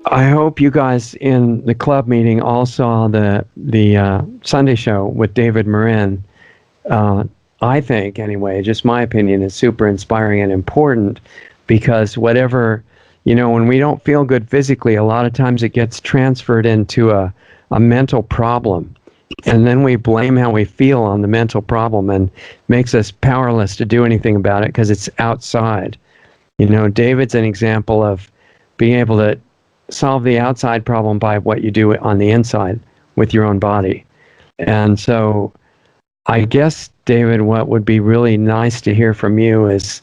I hope you guys in the club meeting all saw the Sunday show with David Marin. I think, anyway, just my opinion, is super inspiring and important because whatever, when we don't feel good physically, a lot of times it gets transferred into a mental problem. And then we blame how we feel on the mental problem and makes us powerless to do anything about it because it's outside. David's an example of being able to solve the outside problem by what you do on the inside with your own body. And so I guess, David, what would be really nice to hear from you is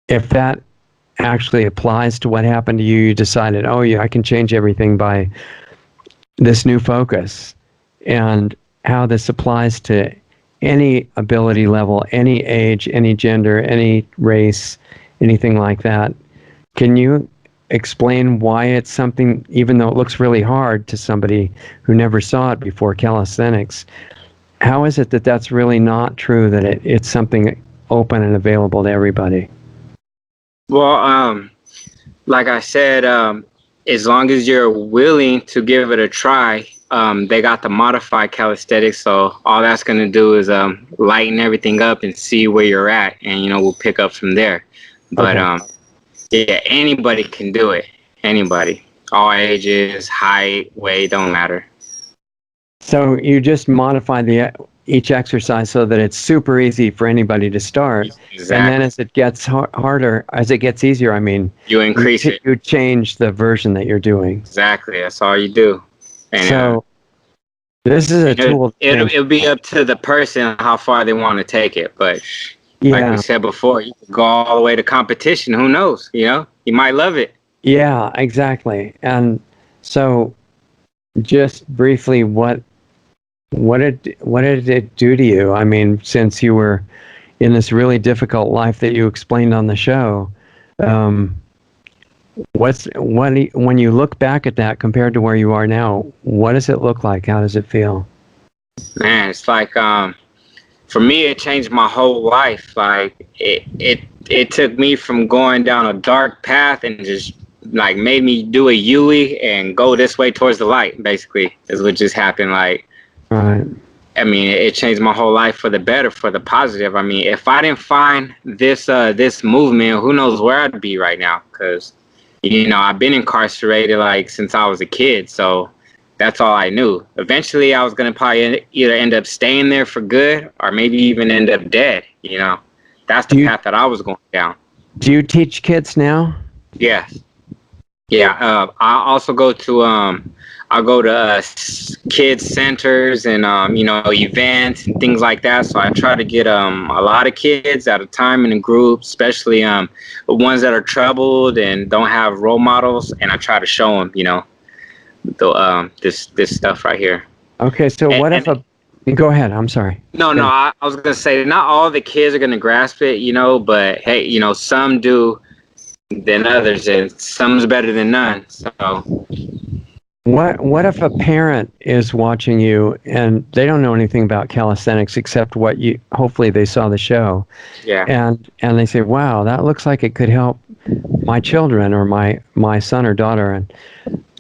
if that actually applies to what happened to you, you decided, oh yeah, I can change everything by this new focus, and how this applies to any ability level, any age, any gender, any race, anything like that. Can you explain why it's something, even though it looks really hard to somebody who never saw it before, calisthenics, how is it that that's really not true, that it's something open and available to everybody? Well, like I said, as long as you're willing to give it a try, they got the modified calisthenics, so all that's going to do is lighten everything up and see where you're at, and we'll pick up from there. But okay. Yeah, anybody can do it. Anybody, all ages, height, weight, don't matter. So you just modify each exercise so that it's super easy for anybody to start. Exactly. And then as it gets harder, as it gets easier, you increase it. You change the version that you're doing. Exactly. That's all you do. And, so this is a tool. It'll be up to the person how far they want to take it. But like we said before, you can go all the way to competition. Who knows? You might love it. Yeah, exactly. And so just briefly, what did it do to you? Since you were in this really difficult life that you explained on the show, when you look back at that compared to where you are now, what does it look like? How does it feel? Man, it's like for me, it changed my whole life. Like it took me from going down a dark path and just like made me do a U-turn and go this way towards the light. Basically, is what just happened. Like. Right. It changed my whole life for the better, for the positive. If I didn't find this movement, who knows where I'd be right now? Because, I've been incarcerated like since I was a kid, so that's all I knew. Eventually, I was gonna probably either end up staying there for good, or maybe even end up dead. That's the path that I was going down. Do you teach kids now? Yes. Yeah. I also go to I'll go to kids centers and events and things like that. So I try to get a lot of kids at a time in a group, especially the ones that are troubled and don't have role models. And I try to show them, this stuff right here. Okay, so go ahead. I'm sorry. No, I was gonna say not all the kids are gonna grasp it, but hey, some do than others, and some's better than none. So. What if a parent is watching you and they don't know anything about calisthenics except hopefully they saw the show. Yeah. And they say, wow, that looks like it could help my children or my son or daughter. And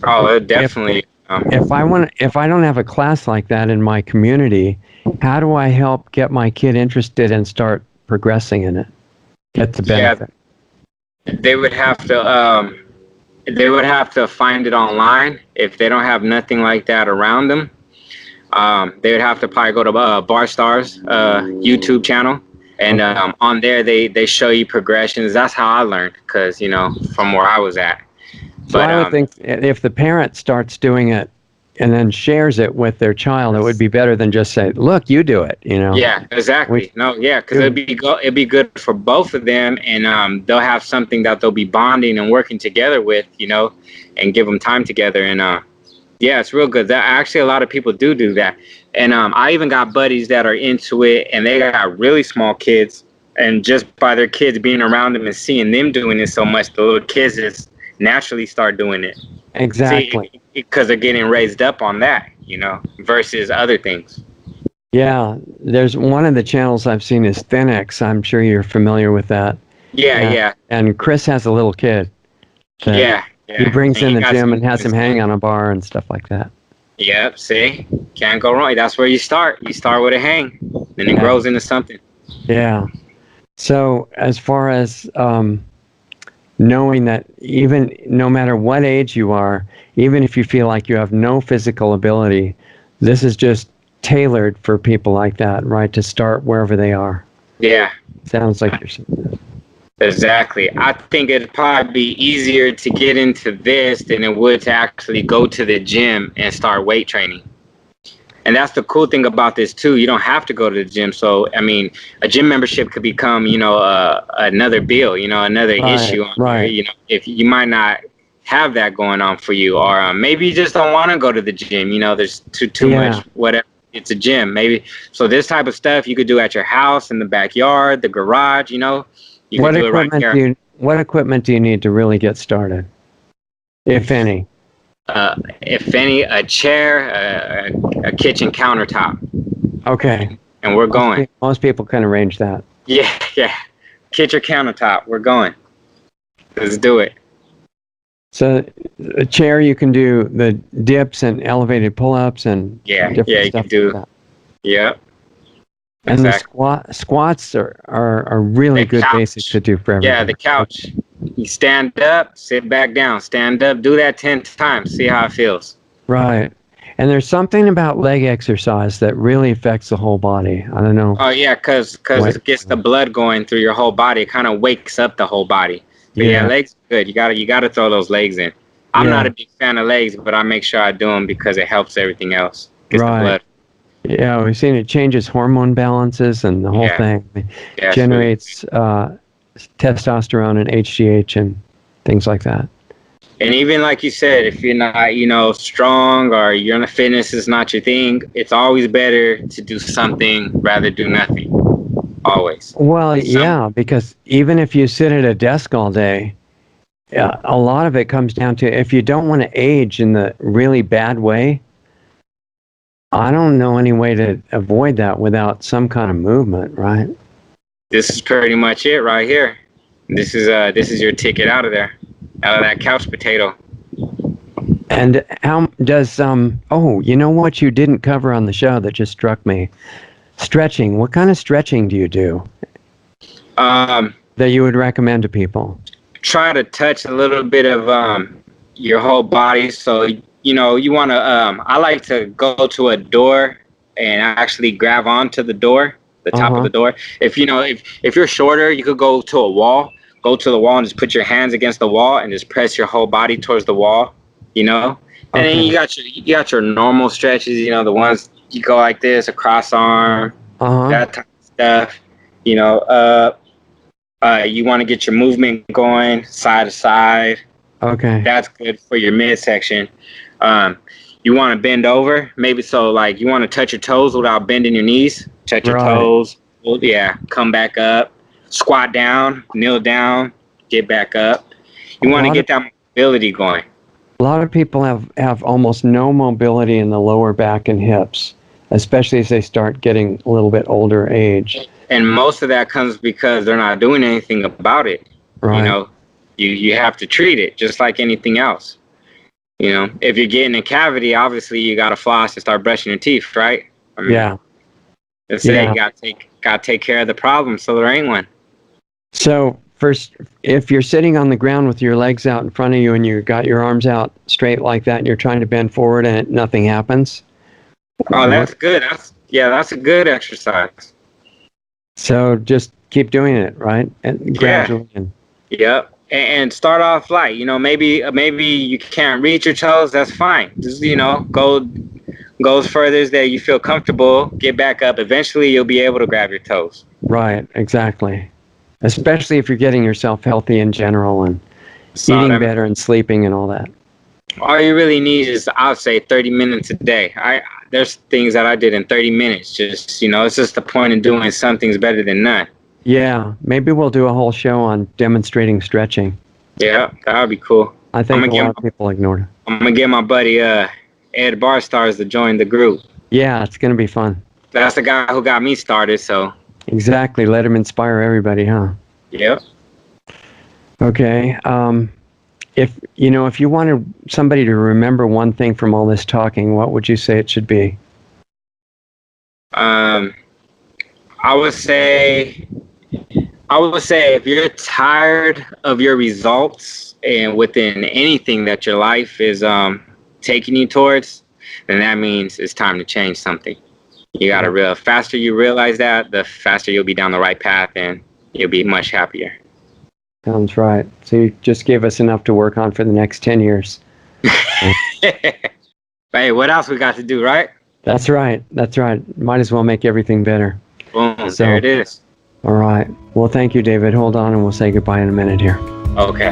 it definitely. If I don't have a class like that in my community, how do I help get my kid interested and start progressing in it? Get the benefit. Yeah, they would have to find it online if they don't have nothing like that around them. They would have to probably go to Bar Stars YouTube channel, and on there they show you progressions. That's how I learned, because from where I was at. So I would think if the parent starts doing it and then shares it with their child, it would be better than just say, "Look, you do it." Yeah, exactly. Because it'd be good for both of them, and they'll have something that they'll be bonding and working together with, and give them time together. And it's real good. That actually a lot of people do that. And I even got buddies that are into it, and they got really small kids, and just by their kids being around them and seeing them doing it so much, the little kids just naturally start doing it. Exactly. Because they're getting raised up on that, versus other things. Yeah, there's one of the channels I've seen is ThinX. I'm sure you're familiar with that. Yeah. And Chris has a little kid. Yeah. He Yeah, brings and in he the got gym some. and has him hang on a bar and stuff like that. Yep. See, can't go wrong. That's where you start. You start with a hang, then it Yeah. grows into something. Yeah. So as far as knowing that even no matter what age you are, even if you feel like you have no physical ability, this is just tailored for people like that, right? To start wherever they are. Yeah. Sounds like you're saying that. Exactly. I think it'd probably be easier to get into this than it would to actually go to the gym and start weight training. And that's the cool thing about this too. You don't have to go to the gym. So I mean, a gym membership could become, another bill, another Right, issue on here. right. If you might not have that going on for you, or maybe you just don't want to go to the gym. There's too Yeah. much whatever. It's a gym, maybe. So this type of stuff you could do at your house, in the backyard, the garage. You could do it right there. What equipment do you need to really get started, if any? If any, a chair, a kitchen countertop, Okay. and we're going. Most people can arrange that. Yeah, yeah. Kitchen countertop, we're going. Let's do it. So a chair, you can do the dips and elevated pull-ups and different you stuff can do. like that. Yep. And Exactly. the squats are really The good couch. basics to do for everyone. Yeah, the couch. You stand up, sit back down, stand up, do that 10 times, see how it feels. Right. And there's something about leg exercise that really affects the whole body. I don't know. Oh yeah, cause it gets the blood going through your whole body. It kind of wakes up the whole body. But yeah, legs are good. You gotta throw those legs in. I'm not a big fan of legs, but I make sure I do them because it helps everything else. Gets the blood. Yeah, we've seen it changes hormone balances and the whole thing. It generates testosterone and HGH and things like that. And even like you said, if you're not, strong or you're in a fitness is not your thing, it's always better to do something rather do nothing. Always. Well, yeah, because even if you sit at a desk all day, a lot of it comes down to if you don't want to age in the really bad way, I don't know any way to avoid that without some kind of movement, right? This is pretty much it right here. This is your ticket out of there, out of that couch potato. And how does you know what you didn't cover on the show that just struck me? Stretching. What kind of stretching do you do? That you would recommend to people? Try to touch a little bit of your whole body. So you want to. I like to go to a door and actually grab onto the door, the top of the door. If you're shorter, you could go to a wall. Go to the wall and just put your hands against the wall and just press your whole body towards the wall. And then you got your normal stretches. The ones you go like this, across arm, that type of stuff. You want to get your movement going side to side. Okay. That's good for your midsection. You want to bend over, maybe so like you want to touch your toes without bending your knees. Touch your toes. Well, yeah, come back up. Squat down, kneel down, get back up. You want to get that mobility going. A lot of people have almost no mobility in the lower back and hips, especially as they start getting a little bit older age. And most of that comes because they're not doing anything about it. Right. You have to treat it just like anything else. If you're getting a cavity, obviously you got to floss and start brushing your teeth, right? You got to take care of the problem so there ain't one. So first, if you're sitting on the ground with your legs out in front of you and you got your arms out straight like that and you're trying to bend forward and nothing happens. Oh, that's good. That's a good exercise. So just keep doing it, right? And gradually. Yep. And start off light. Maybe you can't reach your toes. That's fine. Just go as further as that you feel comfortable. Get back up. Eventually, you'll be able to grab your toes. Right. Exactly. Especially if you're getting yourself healthy in general and eating better and sleeping and all that. All you really need is, I'll say, 30 minutes a day. There's things that I did in 30 minutes. Just, it's just the point in doing something's better than none. Yeah, maybe we'll do a whole show on demonstrating stretching. Yeah, that would be cool. I think a lot of people ignored it. I'm going to get my buddy Ed Barstars to join the group. Yeah, it's going to be fun. That's the guy who got me started, so. Exactly, let him inspire everybody, huh? Yep. Okay, if you wanted somebody to remember one thing from all this talking, what would you say it should be? I would say if you're tired of your results and within anything that your life is taking you towards, then that means it's time to change something. You gotta faster you realize that, the faster you'll be down the right path and you'll be much happier. Sounds right. So you just gave us enough to work on for the next 10 years. Hey, what else we got to do, right? That's right. That's right. Might as well make everything better. Boom, So, there it is. All right. Well, thank you, David. Hold on and we'll say goodbye in a minute here. Okay.